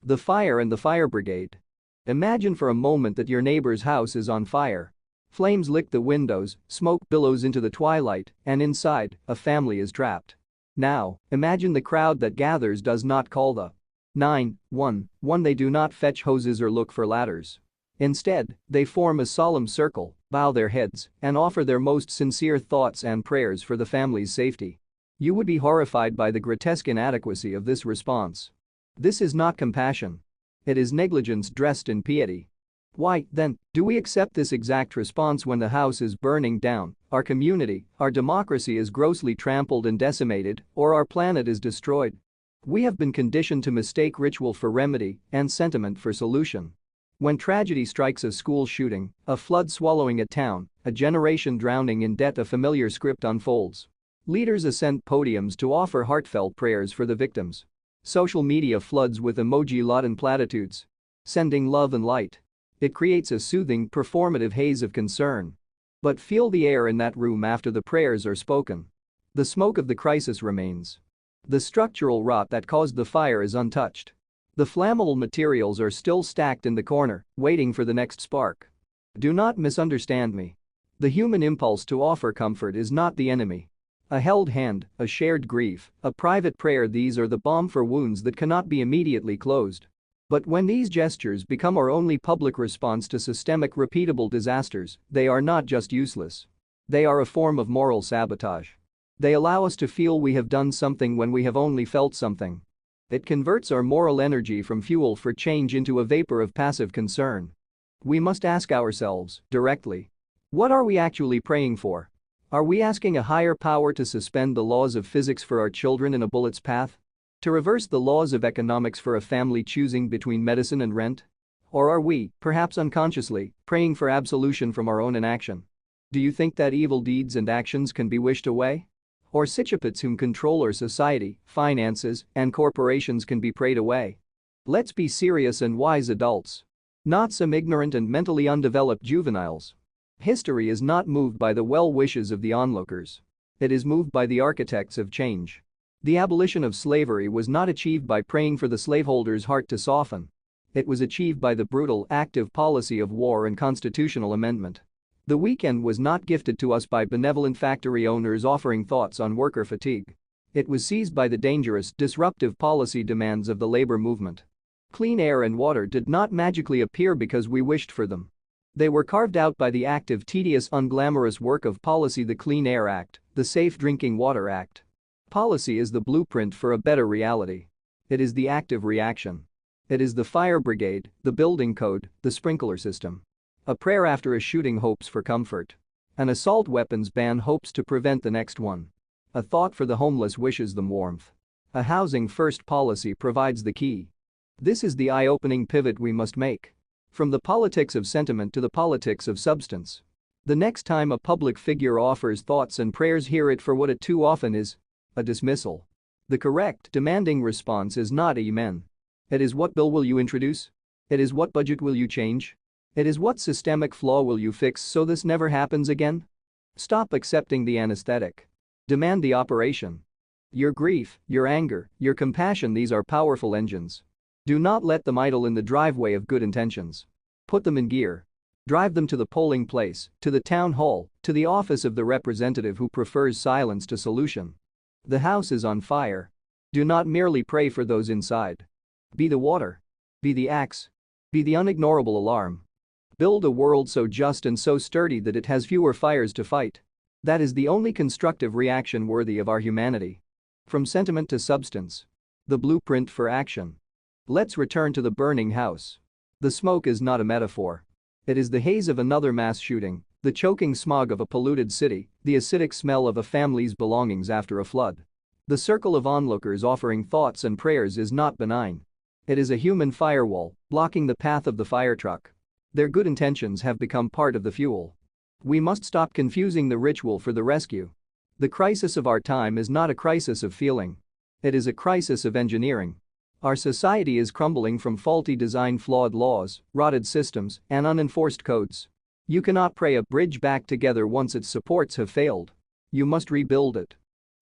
The fire and the fire brigade. Imagine for a moment that your neighbor's house is on fire. Flames lick the windows, smoke billows into the twilight, and inside, a family is trapped. Now, imagine the crowd that gathers does not call the 911, they do not fetch hoses or look for ladders. Instead, they form a solemn circle, bow their heads, and offer their most sincere thoughts and prayers for the family's safety. You would be horrified by the grotesque inadequacy of this response. This is not compassion. It is negligence dressed in piety. Why, then, do we accept this exact response when the house is burning down, our community, our democracy is grossly trampled and decimated, or our planet is destroyed? We have been conditioned to mistake ritual for remedy and sentiment for solution. When tragedy strikes, a school shooting, a flood swallowing a town, a generation drowning in debt, a familiar script unfolds. Leaders ascend podiums to offer heartfelt prayers for the victims. Social media floods with emoji-laden platitudes. Sending love and light. It creates a soothing, performative haze of concern. But feel the air in that room after the prayers are spoken. The smoke of the crisis remains. The structural rot that caused the fire is untouched. The flammable materials are still stacked in the corner, waiting for the next spark. Do not misunderstand me. The human impulse to offer comfort is not the enemy. A held hand, a shared grief, a private prayer, these are the balm for wounds that cannot be immediately closed. But when these gestures become our only public response to systemic repeatable disasters, they are not just useless. They are a form of moral sabotage. They allow us to feel we have done something when we have only felt something. It converts our moral energy from fuel for change into a vapor of passive concern. We must ask ourselves, directly, what are we actually praying for? Are we asking a higher power to suspend the laws of physics for our children in a bullet's path? To reverse the laws of economics for a family choosing between medicine and rent? Or are we, perhaps unconsciously, praying for absolution from our own inaction? Do you think that evil deeds and actions can be wished away? Or psychopaths whom control our society, finances, and corporations can be prayed away? Let's be serious and wise adults. Not some ignorant and mentally undeveloped juveniles. History is not moved by the well wishes of the onlookers. It is moved by the architects of change. The abolition of slavery was not achieved by praying for the slaveholder's heart to soften. It was achieved by the brutal, active policy of war and constitutional amendment. The weekend was not gifted to us by benevolent factory owners offering thoughts on worker fatigue. It was seized by the dangerous, disruptive policy demands of the labor movement. Clean air and water did not magically appear because we wished for them. They were carved out by the active, tedious, unglamorous work of policy: the Clean Air Act, the Safe Drinking Water Act. Policy is the blueprint for a better reality. It is the active reaction. It is the fire brigade, the building code, the sprinkler system. A prayer after a shooting hopes for comfort. An assault weapons ban hopes to prevent the next one. A thought for the homeless wishes them warmth. A housing first policy provides the key. This is the eye-opening pivot we must make. From the politics of sentiment to the politics of substance. The next time a public figure offers thoughts and prayers, hear it for what it too often is: a dismissal. The correct, demanding response is not amen. It is: what bill will you introduce? It is: what budget will you change? It is: what systemic flaw will you fix so this never happens again? Stop accepting the anesthetic. Demand the operation. Your grief, your anger, your compassion, these are powerful engines. Do not let them idle in the driveway of good intentions. Put them in gear. Drive them to the polling place, to the town hall, to the office of the representative who prefers silence to solution. The house is on fire. Do not merely pray for those inside. Be the water. Be the axe. Be the unignorable alarm. Build a world so just and so sturdy that it has fewer fires to fight. That is the only constructive reaction worthy of our humanity. From sentiment to substance. The blueprint for action. Let's return to the burning house. The smoke is not a metaphor. It is the haze of another mass shooting, the choking smog of a polluted city, the acidic smell of a family's belongings after a flood. The circle of onlookers offering thoughts and prayers is not benign. It is a human firewall, blocking the path of the fire truck. Their good intentions have become part of the fuel. We must stop confusing the ritual for the rescue. The crisis of our time is not a crisis of feeling. It is a crisis of engineering. Our society is crumbling from faulty design, flawed laws, rotted systems, and unenforced codes. You cannot pray a bridge back together once its supports have failed. You must rebuild it.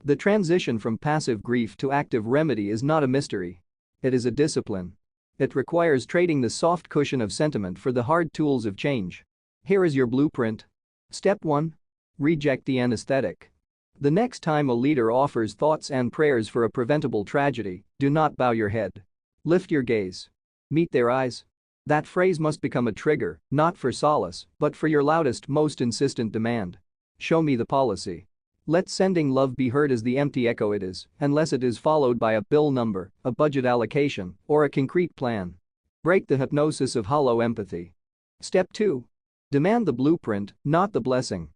The transition from passive grief to active remedy is not a mystery. It is a discipline. It requires trading the soft cushion of sentiment for the hard tools of change. Here is your blueprint. Step 1. Reject the anesthetic. The next time a leader offers thoughts and prayers for a preventable tragedy, do not bow your head. Lift your gaze. Meet their eyes. That phrase must become a trigger, not for solace, but for your loudest, most insistent demand. Show me the policy. Let sending love be heard as the empty echo it is, unless it is followed by a bill number, a budget allocation, or a concrete plan. Break the hypnosis of hollow empathy. Step 2. Demand the blueprint, not the blessing.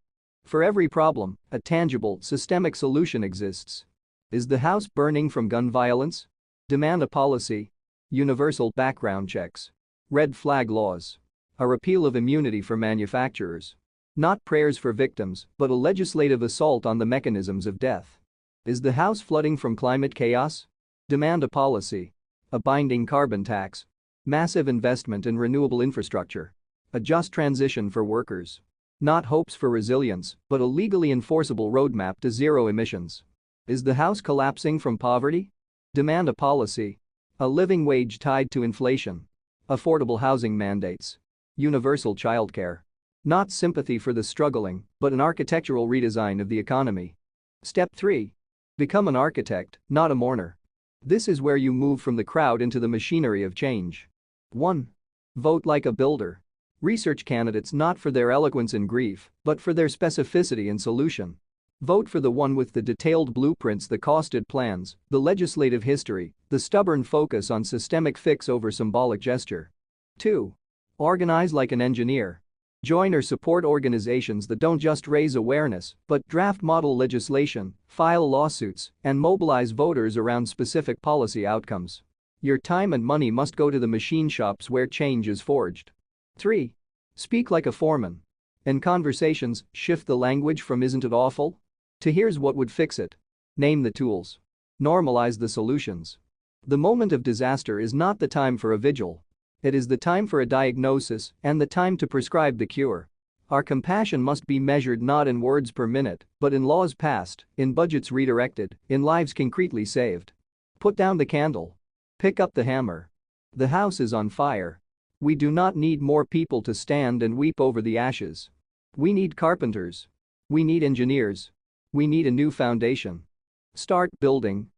For every problem, a tangible, systemic solution exists. Is the house burning from gun violence? Demand a policy. Universal background checks. Red flag laws. A repeal of immunity for manufacturers. Not prayers for victims, but a legislative assault on the mechanisms of death. Is the house flooding from climate chaos? Demand a policy. A binding carbon tax. Massive investment in renewable infrastructure. A just transition for workers. Not hopes for resilience, but a legally enforceable roadmap to zero emissions. Is the house collapsing from poverty? Demand a policy. A living wage tied to inflation. Affordable housing mandates. Universal childcare. Not sympathy for the struggling, but an architectural redesign of the economy. Step 3. Become an architect, not a mourner. This is where you move from the crowd into the machinery of change. 1. Vote like a builder. Research candidates not for their eloquence in grief, but for their specificity in solution. Vote for the one with the detailed blueprints, the costed plans, the legislative history, the stubborn focus on systemic fix over symbolic gesture. 2. Organize like an engineer. Join or support organizations that don't just raise awareness, but draft model legislation, file lawsuits, and mobilize voters around specific policy outcomes. Your time and money must go to the machine shops where change is forged. 3. Speak like a foreman. In conversations, shift the language from "isn't it awful?" to "here's what would fix it." Name the tools. Normalize the solutions. The moment of disaster is not the time for a vigil. It is the time for a diagnosis and the time to prescribe the cure. Our compassion must be measured not in words per minute, but in laws passed, in budgets redirected, in lives concretely saved. Put down the candle. Pick up the hammer. The house is on fire. We do not need more people to stand and weep over the ashes. We need carpenters. We need engineers. We need a new foundation. Start building.